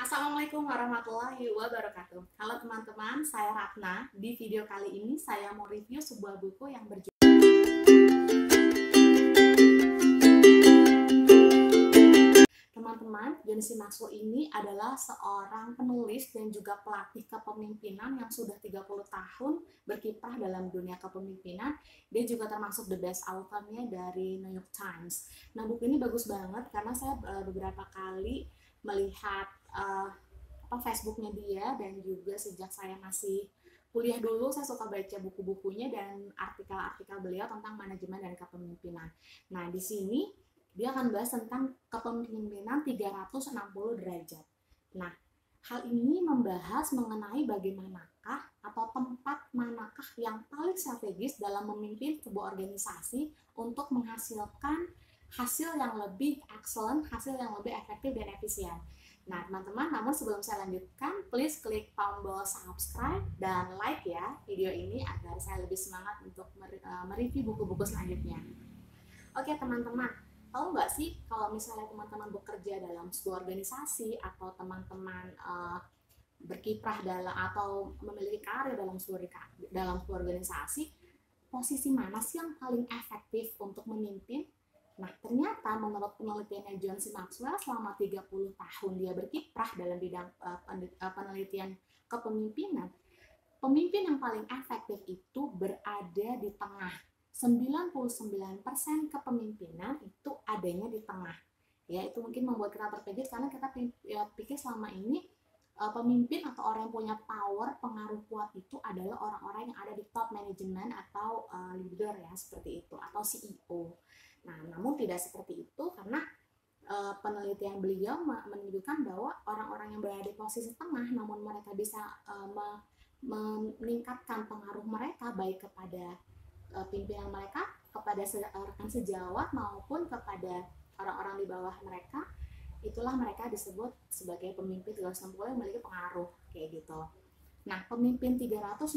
Assalamualaikum warahmatullahi wabarakatuh. Halo teman-teman, saya Ratna. Di video kali ini saya mau review sebuah buku yang berjudul Teman-teman, John C. Maxwell ini adalah seorang penulis dan juga pelatih kepemimpinan yang sudah 30 tahun berkiprah dalam dunia kepemimpinan. Dia juga termasuk the best author-nya dari New York Times. Nah, buku ini bagus banget karena saya beberapa kali melihat Facebooknya dia, dan juga sejak saya masih kuliah dulu saya suka baca buku-bukunya dan artikel-artikel beliau tentang manajemen dan kepemimpinan. Nah, di sini dia akan bahas tentang kepemimpinan 360 derajat. Nah, hal ini membahas mengenai bagaimanakah atau tempat manakah yang paling strategis dalam memimpin sebuah organisasi untuk menghasilkan hasil yang lebih excellent, hasil yang lebih efektif dan efisien. Nah, teman-teman, namun sebelum saya lanjutkan, please klik tombol subscribe dan like ya video ini agar saya lebih semangat untuk mereview buku-buku selanjutnya. Oke, teman-teman, tahu nggak sih kalau misalnya teman-teman bekerja dalam sebuah organisasi atau teman-teman berkiprah dalam atau memiliki karir dalam sebuah organisasi, posisi mana sih yang paling efektif untuk memimpin? Nah, ternyata menurut penelitiannya John C. Maxwell, selama 30 tahun dia berkiprah dalam bidang penelitian kepemimpinan, pemimpin yang paling efektif itu berada di tengah. 99% kepemimpinan itu adanya di tengah. Ya, itu mungkin membuat kita terkejut karena kita pikir selama ini pemimpin atau orang yang punya power, pengaruh kuat itu adalah orang-orang yang ada di top manajemen atau leader ya, seperti itu, atau CEO. Nah, namun tidak seperti itu karena penelitian beliau menunjukkan bahwa orang-orang yang berada di posisi tengah namun mereka bisa meningkatkan pengaruh mereka baik kepada pimpinan mereka, kepada rekan sejawat maupun kepada orang-orang di bawah mereka, itulah mereka disebut sebagai pemimpin 360 yang memiliki pengaruh kayak gitu. Nah, pemimpin 360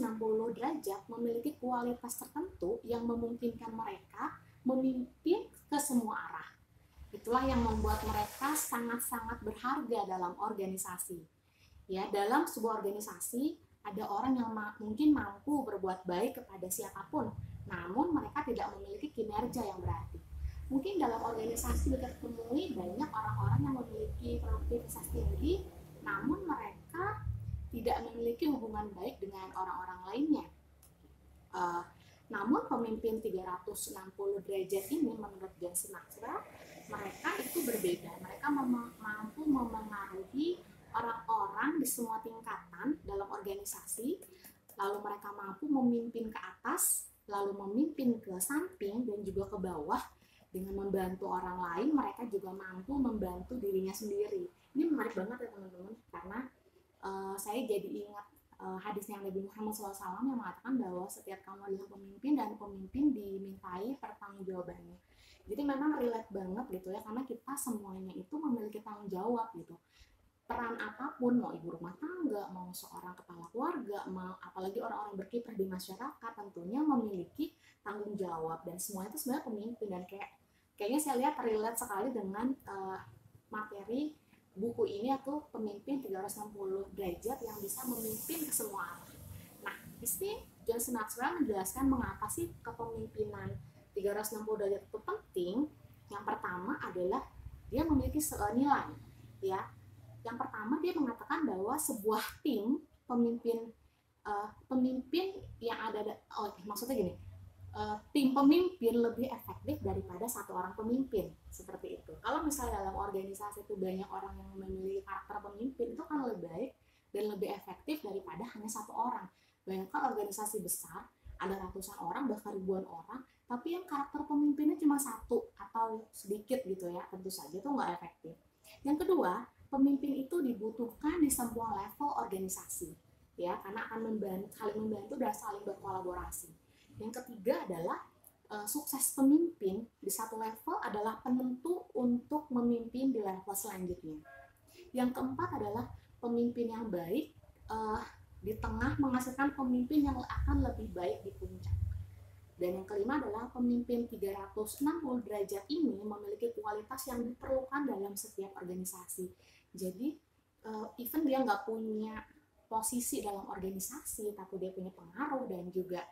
derajat memiliki kualitas tertentu yang memungkinkan mereka memimpin ke semua arah. Itulah yang membuat mereka sangat-sangat berharga dalam organisasi. Ya, dalam sebuah organisasi ada orang yang mungkin mampu berbuat baik kepada siapapun, namun mereka tidak memiliki kinerja yang berarti. Mungkin dalam organisasi kita temui banyak orang-orang yang memiliki produktivitas tinggi, namun mereka tidak memiliki hubungan baik dengan orang-orang lainnya. Namun pemimpin 360 derajat ini menurut John C. Maxwell, mereka itu berbeda. Mereka mampu memengaruhi orang-orang di semua tingkatan dalam organisasi, lalu mereka mampu memimpin ke atas, lalu memimpin ke samping dan juga ke bawah. Dengan membantu orang lain, mereka juga mampu membantu dirinya sendiri. Ini menarik banget ya teman-teman, karena saya jadi ingat hadisnya Nabi Muhammad SAW yang mengatakan bahwa setiap kamu adalah pemimpin dan pemimpin dimintai pertanggungjawabannya. Jadi memang relate banget gitu ya, karena kita semuanya itu memiliki tanggung jawab gitu. Peran apapun, mau ibu rumah tangga, mau seorang kepala keluarga, mau apalagi orang-orang berkiprah di masyarakat, tentunya memiliki tanggung jawab, dan semua itu sebenarnya pemimpin. Dan kayaknya saya lihat relate sekali dengan materi buku ini, aku pemimpin 360 derajat yang bisa memimpin ke semua arah. Nah, di sini John C. Maxwell menjelaskan mengapa sih kepemimpinan 360 derajat itu penting. Yang pertama adalah dia memiliki nilai, ya. Yang pertama dia mengatakan bahwa sebuah tim pemimpin yang ada maksudnya gini, tim pemimpin lebih efektif daripada satu orang pemimpin, seperti itu. Kalau misalnya dalam organisasi itu banyak orang yang memiliki karakter pemimpin, itu kan lebih baik dan lebih efektif daripada hanya satu orang. Bayangkan organisasi besar, ada ratusan orang bahkan ribuan orang, tapi yang karakter pemimpinnya cuma satu atau sedikit gitu ya, tentu saja itu nggak efektif. Yang kedua, pemimpin itu dibutuhkan di semua level organisasi, ya, karena akan saling membantu dan saling berkolaborasi. Yang ketiga adalah sukses pemimpin di satu level adalah penentu untuk memimpin di level selanjutnya. Yang keempat adalah pemimpin yang baik di tengah menghasilkan pemimpin yang akan lebih baik di puncak. Dan yang kelima adalah pemimpin 360 derajat ini memiliki kualitas yang diperlukan dalam setiap organisasi. Jadi even dia nggak punya posisi dalam organisasi, tapi dia punya pengaruh dan juga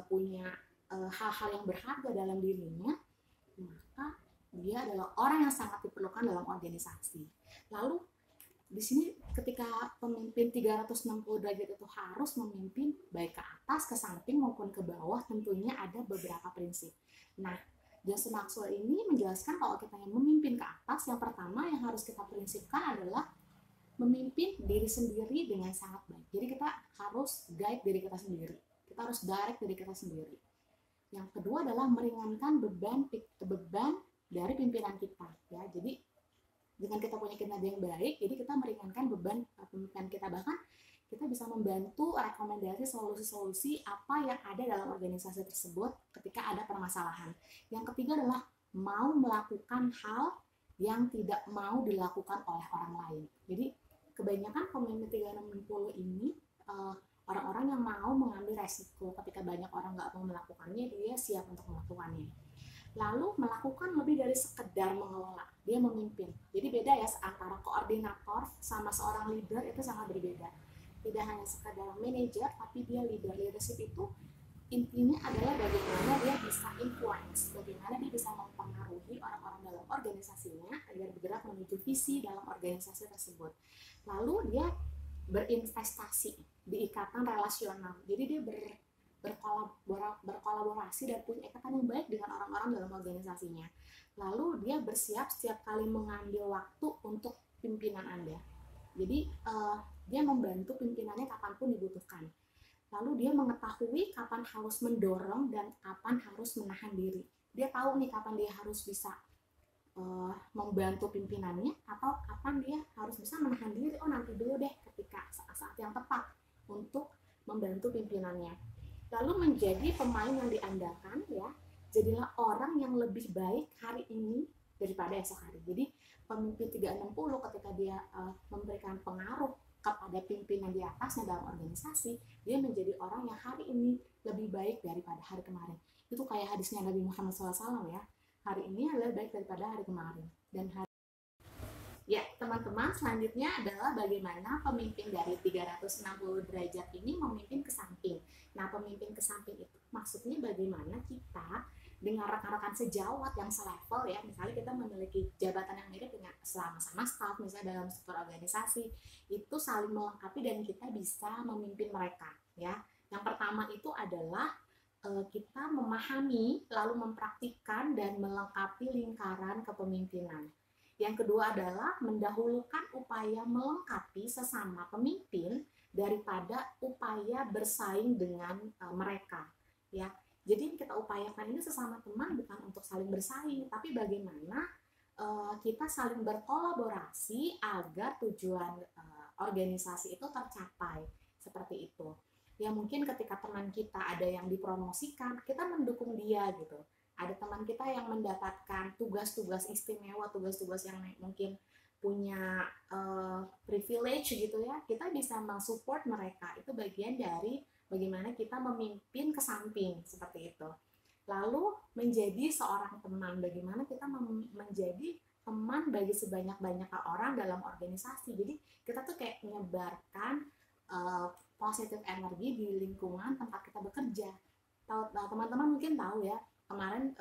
punya hal-hal yang berharga dalam dirinya, maka dia adalah orang yang sangat diperlukan dalam organisasi. Lalu di sini ketika pemimpin 360 derajat itu harus memimpin baik ke atas, ke samping maupun ke bawah, tentunya ada beberapa prinsip. Nah, Johnson Maxwell ini menjelaskan kalau kita yang memimpin ke atas, yang pertama yang harus kita prinsipkan adalah memimpin diri sendiri dengan sangat baik. Jadi kita harus guide diri kita sendiri. Kita harus direct diri kita sendiri. Yang kedua adalah meringankan beban dari pimpinan kita. Ya, jadi dengan kita punya kinerja yang baik, jadi kita meringankan beban pimpinan kita, bahkan kita bisa membantu rekomendasi solusi-solusi apa yang ada dalam organisasi tersebut ketika ada permasalahan. Yang ketiga adalah mau melakukan hal yang tidak mau dilakukan oleh orang lain. Jadi kebanyakan pemimpin 360 ini orang-orang yang mau mengambil resiko. Ketika banyak orang nggak mau melakukannya, dia siap untuk melakukannya. Lalu melakukan lebih dari sekedar mengelola, dia memimpin. Jadi beda ya antara koordinator sama seorang leader, itu sangat berbeda. Tidak hanya sekadar manajer, tapi dia leader. Leadership itu intinya adalah bagaimana dia bisa influence, bagaimana dia bisa mempengaruhi orang-orang dalam organisasinya agar bergerak menuju visi dalam organisasi tersebut. Lalu dia berinvestasi di ikatan relasional. Jadi dia berkolaborasi dan punya ikatan yang baik dengan orang-orang dalam organisasinya. Lalu dia bersiap setiap kali mengambil waktu untuk pimpinan Anda. Jadi dia membantu pimpinannya kapanpun dibutuhkan. Lalu dia mengetahui kapan harus mendorong dan kapan harus menahan diri. Dia tahu nih kapan dia harus bisa membantu pimpinannya atau kapan dia harus bisa menahan diri. Oh, nanti dulu deh, ketika saat yang tepat untuk membantu pimpinannya. Lalu menjadi pemain yang diandalkan, ya, jadilah orang yang lebih baik hari ini daripada esok hari. Jadi pemimpin 360 ketika dia memberikan pengaruh kepada pimpinan di atasnya dalam organisasi, dia menjadi orang yang hari ini lebih baik daripada hari kemarin. Itu kayak hadisnya Nabi Muhammad SAW, ya, hari ini adalah baik daripada hari kemarin. Dan ya, teman-teman, selanjutnya adalah bagaimana pemimpin dari 360 derajat ini memimpin ke samping. Nah, pemimpin ke samping itu maksudnya bagaimana kita dengan rekan-rekan sejawat yang selevel, ya, misalnya kita memiliki jabatan yang mirip dengan sama-sama staff, misalnya dalam struktur organisasi, itu saling melengkapi dan kita bisa memimpin mereka, ya. Yang pertama itu adalah kita memahami, lalu mempraktikkan dan melengkapi lingkaran kepemimpinan. Yang kedua adalah mendahulukan upaya melengkapi sesama pemimpin daripada upaya bersaing dengan mereka, ya. Jadi yang kita upayakan ini sesama teman bukan untuk saling bersaing, tapi bagaimana kita saling berkolaborasi agar tujuan organisasi itu tercapai, seperti itu. Ya, mungkin ketika teman kita ada yang dipromosikan, kita mendukung dia gitu. Ada teman kita yang mendapatkan tugas-tugas istimewa, tugas-tugas yang mungkin punya privilege gitu, ya, kita bisa mensupport mereka. Itu bagian dari bagaimana kita memimpin ke samping, seperti itu. Lalu menjadi seorang teman, bagaimana kita menjadi teman bagi sebanyak-banyaknya orang dalam organisasi. Jadi kita tuh kayak menyebarkan positif energi di lingkungan tempat kita bekerja. Teman-teman mungkin tahu, ya, kemarin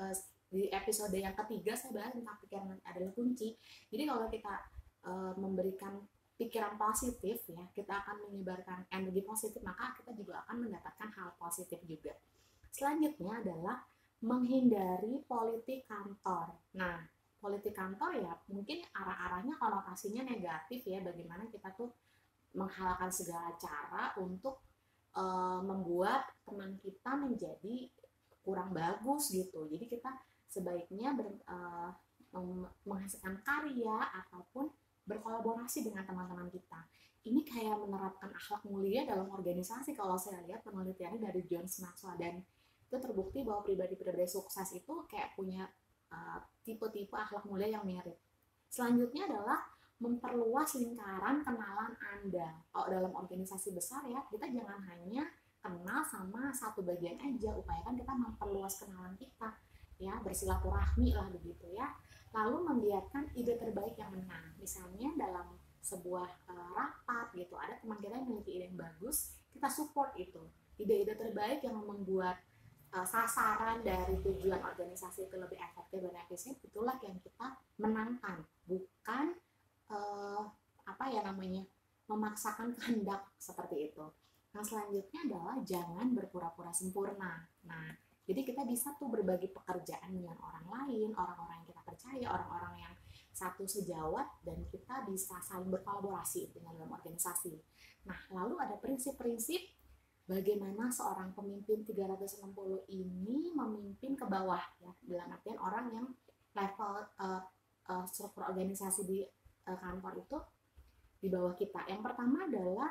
di episode yang ketiga saya bahas tentang pikiran adalah kunci. Jadi kalau kita memberikan pikiran positif, ya, kita akan menyebarkan energi positif, maka kita juga akan mendapatkan hal positif juga. Selanjutnya adalah menghindari politik kantor. Nah, politik kantor, ya, mungkin arah-arahnya konotasinya negatif, ya, bagaimana kita tuh menghalalkan segala cara untuk membuat teman kita menjadi kurang bagus gitu. Jadi kita sebaiknya menghasilkan karya ataupun berkolaborasi dengan teman-teman kita. Ini kayak menerapkan akhlak mulia dalam organisasi. Kalau saya lihat penelitiannya dari Johnson Maxwell, dan itu terbukti bahwa pribadi-pribadi sukses itu kayak punya tipe-tipe akhlak mulia yang mirip. Selanjutnya adalah memperluas lingkaran kenalan Anda. Kalau dalam organisasi besar, ya, kita jangan hanya kenal sama satu bagian aja, upayakan kita memperluas kenalan kita, ya, bersilaturahmi lah begitu, ya. Lalu membiarkan ide terbaik yang menang. Misalnya dalam sebuah rapat gitu, ada teman kita yang memiliki ide yang bagus, kita support itu. Ide-ide terbaik yang membuat sasaran dari tujuan organisasi itu lebih efektif dan efisien, itulah yang kita menangkan, bukan apa ya namanya, memaksakan kehendak seperti itu. Nah, selanjutnya adalah jangan berpura-pura sempurna. Nah, jadi kita bisa tuh berbagi pekerjaan dengan orang lain, orang-orang yang kita percaya, orang-orang yang satu sejawat, dan kita bisa saling berkolaborasi dengan dalam organisasi. Nah, lalu ada prinsip-prinsip bagaimana seorang pemimpin 360 ini memimpin ke bawah, ya, dalam artian orang yang level struktur organisasi di kantor itu di bawah kita. Yang pertama adalah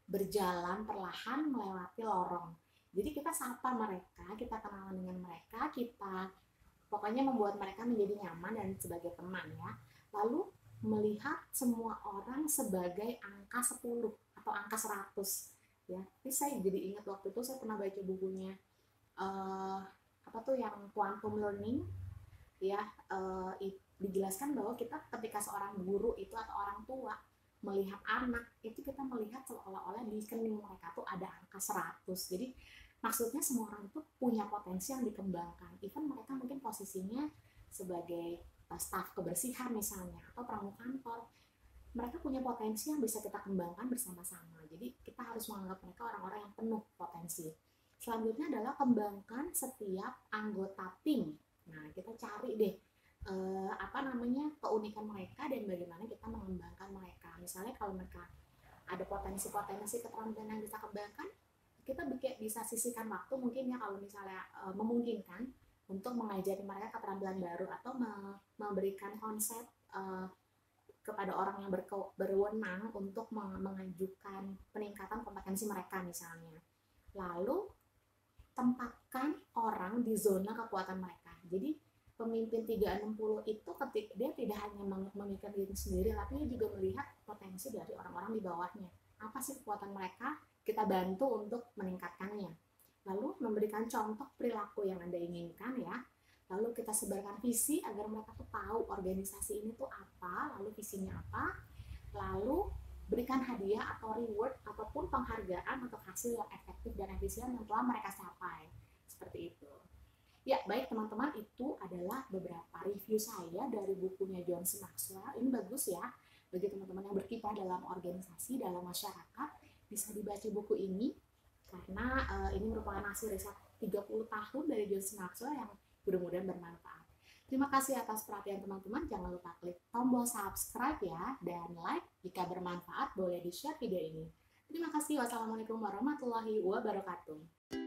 berjalan perlahan melewati lorong. Jadi kita sapa mereka, kita kenalan dengan mereka, kita pokoknya membuat mereka menjadi nyaman dan sebagai teman, ya. Lalu melihat semua orang sebagai angka 10 atau angka 100, ya. Ini saya jadi ingat waktu itu saya pernah baca bukunya apa tuh yang quantum learning, ya. Dijelaskan bahwa kita ketika seorang guru itu atau orang tua melihat anak itu, kita melihat seolah-olah di kening mereka tuh ada angka 100. Jadi maksudnya semua orang itu punya potensi yang dikembangkan. Even mereka mungkin posisinya sebagai staf kebersihan misalnya atau pramuka kantor, mereka punya potensi yang bisa kita kembangkan bersama-sama. Jadi kita harus menganggap mereka orang-orang yang penuh potensi. Selanjutnya adalah kembangkan setiap anggota tim. Nah, kita cari deh keunikan mereka dan bagaimana kita mengembangkan mereka. Misalnya kalau mereka ada potensi-potensi keterampilan yang bisa kembangkan, kita bisa sisihkan waktu mungkin, ya, kalau misalnya memungkinkan, untuk mengajari mereka keterampilan baru atau memberikan konsep kepada orang yang berwenang untuk mengajukan peningkatan kompetensi mereka misalnya. Lalu tempatkan orang di zona kekuatan mereka. Jadi pemimpin 360 itu ketika dia tidak hanya memikirkan diri sendiri, tapi dia juga melihat potensi dari orang-orang di bawahnya. Apa sih kekuatan mereka? Kita bantu untuk meningkatkannya. Lalu memberikan contoh perilaku yang Anda inginkan, ya. Lalu kita sebarkan visi agar mereka tuh tahu organisasi ini tuh apa, lalu visinya apa. Lalu berikan hadiah atau reward ataupun penghargaan untuk hasil yang efektif dan efisien yang telah mereka capai. Seperti itu. Ya, baik teman-teman, itu adalah beberapa review saya dari bukunya John C. Maxwell. Ini bagus, ya, bagi teman-teman yang berkiprah dalam organisasi, dalam masyarakat, bisa dibaca buku ini, karena ini merupakan hasil riset 30 tahun dari John C. Maxwell yang mudah-mudahan bermanfaat. Terima kasih atas perhatian teman-teman. Jangan lupa klik tombol subscribe, ya, dan like. Jika bermanfaat, boleh di-share video ini. Terima kasih. Wassalamualaikum warahmatullahi wabarakatuh.